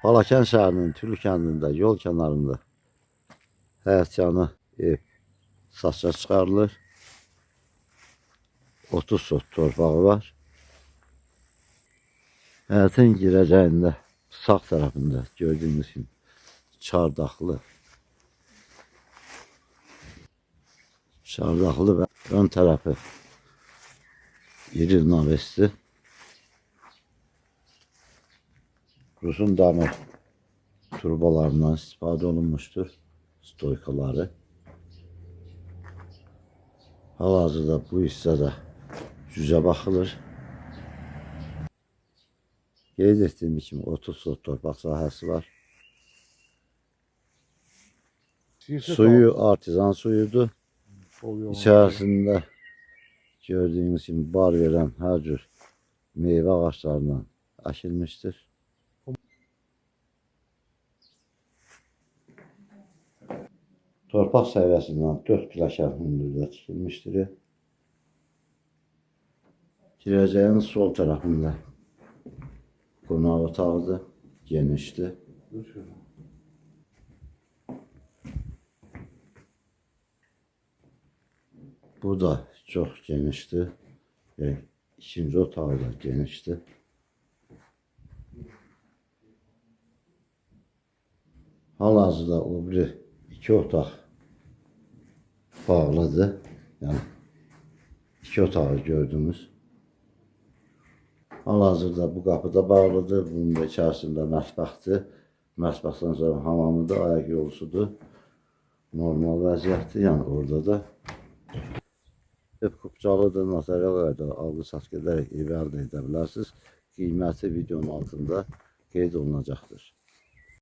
Balakən şəhərinin Tülü kəndində yol kənarında həyətyanı ev satışa çıxarılır. 30 sot torpağı var. Həyətin girəcəyində sağ tərəfində gördüyünüz kimi çardaqlı və ön tərəfi iri navesti. Rusun damır turbalarından istifadə olunmuşdur. Stoykaları. Hal-hazırda bu hissədə cüzə baxılır. Qeyd etdiyim kimi 30 sot torpaq sahəsi var. Suyu artizan suyudur. İçərisində gördüyünüz kimi bar verən hər cür meyvə ağaçlarından əkilmişdir. Torpaq səviyyəsindən 4 pilləkən hündürlüyə tikilmişdir. Girəcəyin sol tərəfində qonaq otağıdır, genişdir. Bu da çox genişdir. İkinci otağı da genişdir. Hal-hazırda o biri 2 otaq bağlıdır. Yəni 2 otağı gördünüz. Hal-hazırda bu qapı da bağlıdır. Bunun da içərisində mətbəxdir. Mətbəxdən sonra hamamıdır, ayaq yolusudur. Normal vəziyyətdir. Yəni orada da ev Kupçalıdır. Notarial qaydada alqı-satqı edərək evi əldə edə bilərsiniz. Qiyməti videonun altında qeyd olunacaqdır.